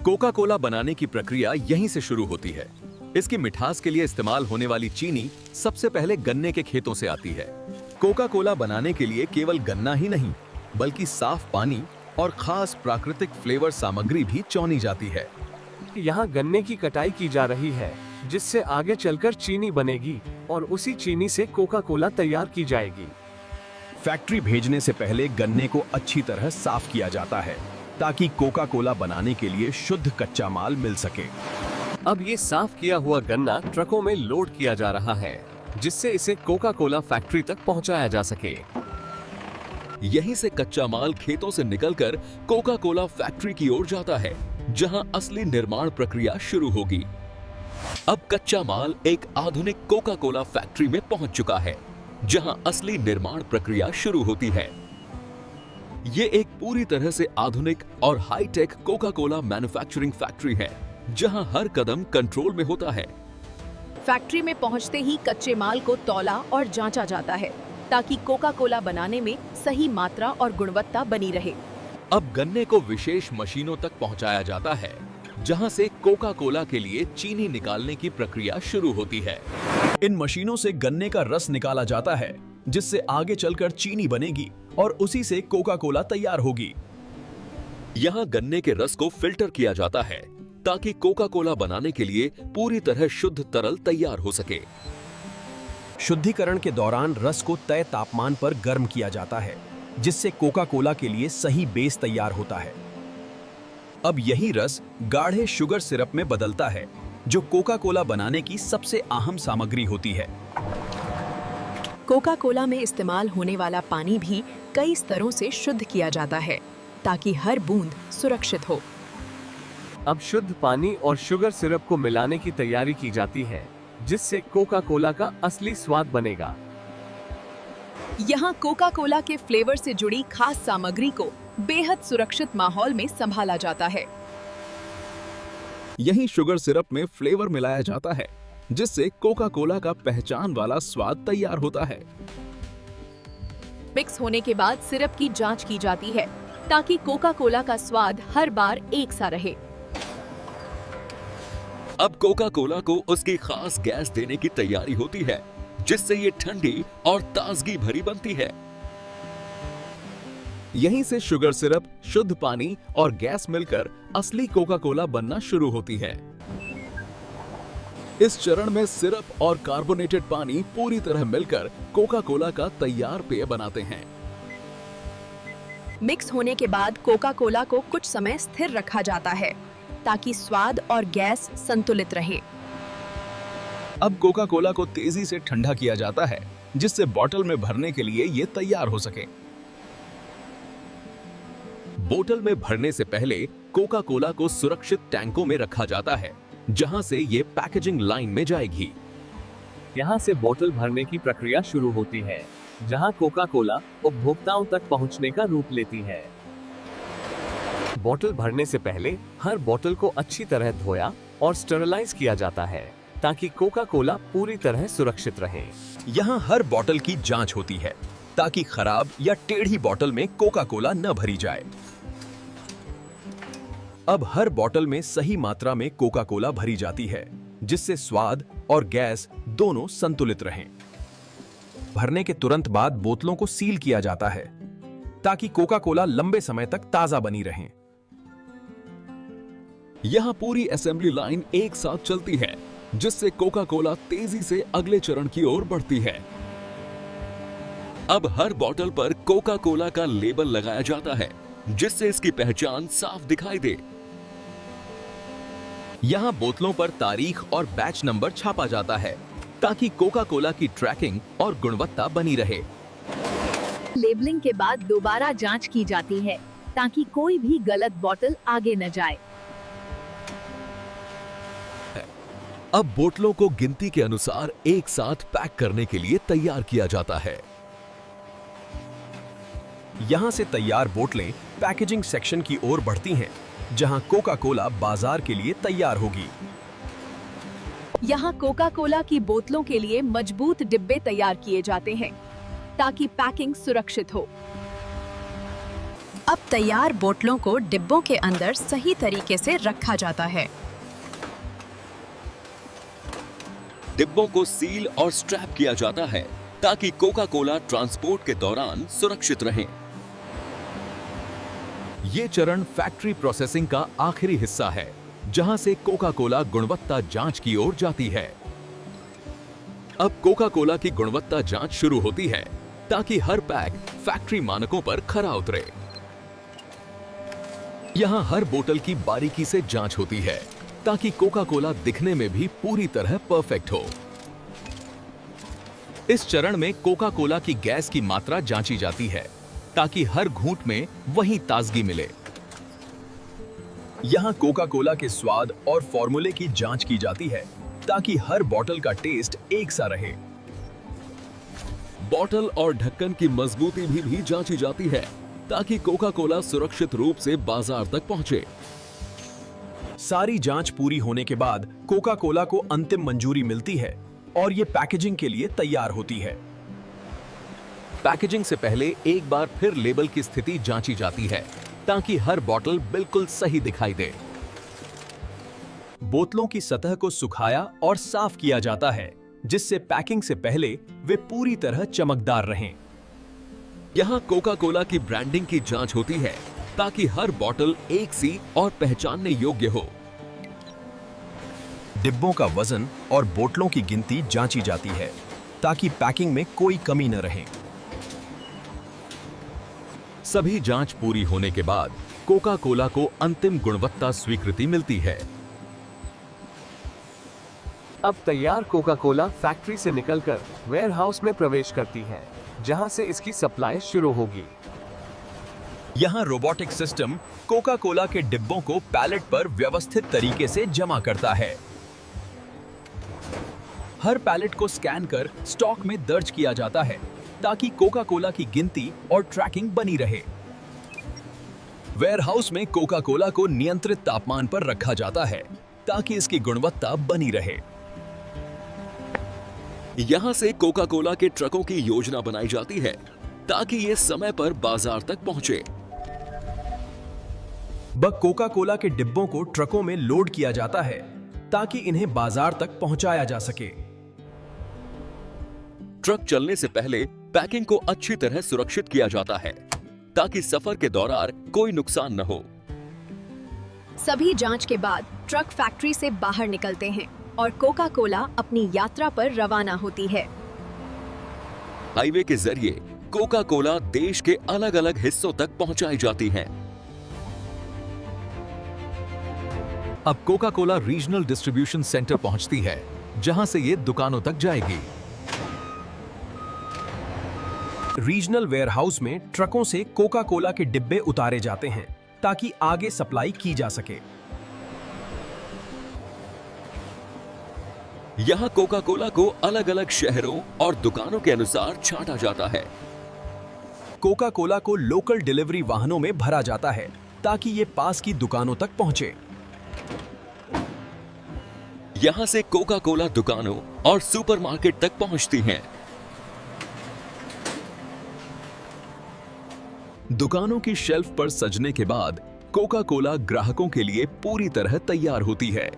Coca Cola बनाने की प्रक्रिया यहीं से शुरू होती है। इसकी मिठास के लिए इस्तेमाल होने वाली चीनी सबसे पहले गन्ने के खेतों से आती है। कोका कोला बनाने के लिए केवल गन्ना ही नहीं, बल्कि साफ पानी और खास प्राकृतिक फ्लेवर सामग्री भी चौनी जाती है। यहाँ गन्ने की कटाई की जा रही है, जिससे आगे चलकर चीनी बनेगी और उसी चीनी से कोका कोला तैयार की जाएगी। फैक्ट्री भेजने से पहले गन्ने को अच्छी तरह साफ किया जाता है, ताकि कोका कोला बनाने के लिए शुद्ध कच्चा माल मिल सके। अब ये साफ किया हुआ गन्ना ट्रकों में लोड किया जा रहा है, जिससे इसे कोका कोला फैक्ट्री तक पहुंचाया जा सके। यहीं से कच्चा माल खेतों से निकलकर कोका कोला फैक्ट्री की ओर जाता है, जहां असली निर्माण प्रक्रिया शुरू होगी। अब कच्चा माल एक आधुनिक कोका कोला फैक्ट्री में पहुंच चुका है, जहां असली निर्माण प्रक्रिया शुरू होती है। ये एक पूरी तरह से आधुनिक और hi tech Coca Cola manufacturing factory है, जहां हर कदम कंट्रोल में होता है। फैक्ट्री में पहुंचते ही कच्चे माल को तौला और जांचा जाता है, ताकि कोका कोला बनाने में सही मात्रा और गुणवत्ता बनी रहे। अब गन्ने को विशेष मशीनों तक पहुंचाया जाता है, जहां से कोका कोला के लिए चीनी निकालने की प्रक्रिया शुरू होती है। इन मशीनों से गन्ने का रस निकाला जाता है, जिससे आगे चलकर चीनी बनेगी और उसी से कोका कोला तैयार होगी। यहाँ गन्ने के रस को फिल्टर किया जाता है, ताकि कोका कोला बनाने के लिए पूरी तरह शुद्ध तरल तैयार हो सके। शुद्धिकरण के दौरान रस को तय तापमान पर गर्म किया जाता है, जिससे कोका कोला के लिए सही बेस तैयार होता है। अब यही रस गाढ़े शुगर सिरप में बदलता है, जो कोका कोला बनाने की सबसे अहम सामग्री होती है। कोका कोला में इस्तेमाल होने वाला पानी भी कई स्तरों से शुद्ध किया जाता है, ताकि हर बूंद सुरक्षित हो। अब शुद्ध पानी और शुगर सिरप को मिलाने की तैयारी की जाती है, जिससे कोका कोला का असली स्वाद बनेगा। यहाँ कोका कोला के फ्लेवर से जुड़ी खास सामग्री को बेहद सुरक्षित माहौल में संभाला जाता है। यही शुगर सिरप में फ्लेवर मिलाया जाता है, जिससे कोका कोला का पहचान वाला स्वाद तैयार होता है। मिक्स होने के बाद सिरप की जांच की जाती है, ताकि कोका कोला का स्वाद हर बार एक सा रहे। अब कोका कोला को उसकी खास गैस देने की तैयारी होती है, जिससे ये ठंडी और ताजगी भरी बनती है। यहीं से शुगर सिरप, शुद्ध पानी और गैस मिलकर असली कोका कोला बनना शुरू होती है। इस चरण में सिरप और कार्बोनेटेड पानी पूरी तरह मिलकर कोका कोला का तैयार पेय बनाते हैं। मिक्स होने के बाद कोका कोला को कुछ समय स्थिर रखा जाता है, ताकि स्वाद और गैस संतुलित रहे। अब कोका कोला को तेजी से ठंडा किया जाता है, जिससे बोतल में भरने के लिए ये तैयार हो सके। बोतल में भरने से पहले कोका कोला को सुरक्षित टैंकों में रखा जाता है, जहां से ये पैकेजिंग लाइन में जाएगी। यहाँ से बोतल भरने की प्रक्रिया शुरू होती है, जहाँ कोका कोला उपभोक्ताओं तक पहुँचने का रूप लेती है। बोतल भरने से पहले हर बोतल को अच्छी तरह धोया और स्टेरिलाइज किया जाता है, ताकि कोका कोला पूरी तरह सुरक्षित रहे। यहाँ हर बोतल की जांच होती है, ताकि खराब या टेढ़ी बोतल में कोका कोला न भरी जाए। अब हर बोतल में सही मात्रा में कोका कोला भरी जाती है, जिससे स्वाद और गैस दोनों संतुलित रहें। भरने के तुरंत बाद बोतलों को सील किया जाता है, ताकि कोका कोला लंबे समय तक ताजा बनी रहे। यहाँ पूरी असेंबली लाइन एक साथ चलती है, जिससे कोका कोला तेजी से अगले चरण की ओर बढ़ती है। अब हर बोतल पर कोका कोला का लेबल लगाया जाता है, जिससे इसकी पहचान साफ दिखाई दे। यहाँ बोतलों पर तारीख और बैच नंबर छापा जाता है, ताकि कोका कोला की ट्रैकिंग और गुणवत्ता बनी रहे। लेबलिंग के बाद दोबारा जांच की जाती है, ताकि कोई भी गलत बोतल आगे न जाए। अब बोतलों को गिनती के अनुसार एक साथ पैक करने के लिए तैयार किया जाता है। यहां से तैयार बोतलें पैकेजिंग सेक्शन की ओर बढ़ती हैं, जहां कोका कोला बाजार के लिए तैयार होगी। यहाँ कोका कोला की बोतलों के लिए मजबूत डिब्बे तैयार किए जाते हैं, ताकि पैकिंग सुरक्षित हो। अब तैयार बोतलों को डिब्बों के अंदर सही तरीके से रखा जाता है। डिब्बों को सील और स्ट्रैप किया जाता है ताकि कोका कोला ट्रांसपोर्ट के दौरान सुरक्षित रहे। ये चरण फैक्ट्री प्रोसेसिंग का आखिरी हिस्सा है, जहां से कोका कोला गुणवत्ता जांच की ओर जाती है। अब कोका कोला की गुणवत्ता जांच शुरू होती है ताकि हर पैक फैक्ट्री मानकों पर खरा उतरे। यहां हर बोतल की बारीकी से जांच होती है ताकि कोका कोला दिखने में भी पूरी तरह परफेक्ट हो। इस चरण में कोका कोला की गैस की मात्रा जांची जाती है ताकि हर घूंट में वही ताजगी मिले। यहां कोका कोला के स्वाद और फॉर्मूले की जांच की जाती है ताकि हर बोतल का टेस्ट एक सा रहे। बोतल और ढक्कन की मजबूती भी जांची जाती है ताकि कोका कोला सुरक्षित रूप से बाजार तक पहुंचे। सारी जांच पूरी होने के बाद कोका कोला को अंतिम मंजूरी मिलती है और ये पैकेजिंग के लिए तैयार होती है। पैकेजिंग से पहले एक बार फिर लेबल की स्थिति जांची जाती है ताकि हर बोतल बिल्कुल सही दिखाई दे। बोतलों की सतह को सुखाया और साफ किया जाता है जिससे पैकिंग से पहले वे पूरी तरह चमकदार रहें। यहां कोका कोला की ब्रांडिंग की जांच होती है ताकि हर बोतल एक सी और पहचानने योग्य हो। डिब्बों का वजन और बोतलों की गिनती जांची जाती है ताकि पैकिंग में कोई कमी न रहे। सभी जांच पूरी होने के बाद कोका कोला को अंतिम गुणवत्ता स्वीकृति मिलती है। अब तैयार कोका कोला फैक्ट्री से निकलकर वेयरहाउस में प्रवेश करती है, जहां से इसकी सप्लाई शुरू होगी। यहां रोबोटिक सिस्टम कोका कोला के डिब्बों को पैलेट पर व्यवस्थित तरीके से जमा करता है। हर पैलेट को स्कैन कर स्टॉक में दर्ज किया जाता है ताकि कोका कोला की गिनती और ट्रैकिंग बनी रहे। वेयरहाउस में कोका कोला को नियंत्रित तापमान पर रखा जाता है ताकि इसकी गुणवत्ता बनी रहे। यहां से कोका कोला के ट्रकों की योजना बनाई जाती है ताकि ये समय पर बाजार तक पहुंचे। कोका कोला के डिब्बों को ट्रकों में लोड किया जाता है ताकि इन्हें बाजार तक पहुंचाया जा सके। ट्रक चलने से पहले पैकिंग को अच्छी तरह सुरक्षित किया जाता है ताकि सफर के दौरान कोई नुकसान न हो। सभी जांच के बाद ट्रक फैक्ट्री से बाहर निकलते हैं और कोका कोला अपनी यात्रा पर रवाना होती है। हाईवे के जरिए कोका कोला देश के अलग अलग हिस्सों तक पहुंचाई जाती है। अब Coca Cola regional distribution centre पहुंचती है, जहां से ये दुकानों तक जाएगी। रीजनल वेयरहाउस में ट्रकों से कोका कोला के डिब्बे उतारे जाते हैं ताकि आगे सप्लाई की जा सके। यहां कोका कोला को अलग अलग शहरों और दुकानों के अनुसार छांटा जाता है। कोका कोला को लोकल डिलीवरी वाहनों में भरा जाता है ताकि ये पास की दुकानों तक पहुंचे। यहां से कोका कोला दुकानों और सुपरमार्केट तक पहुंचती हैं। दुकानों की शेल्फ पर सजने के बाद कोका कोला ग्राहकों के लिए पूरी तरह तैयार होती है।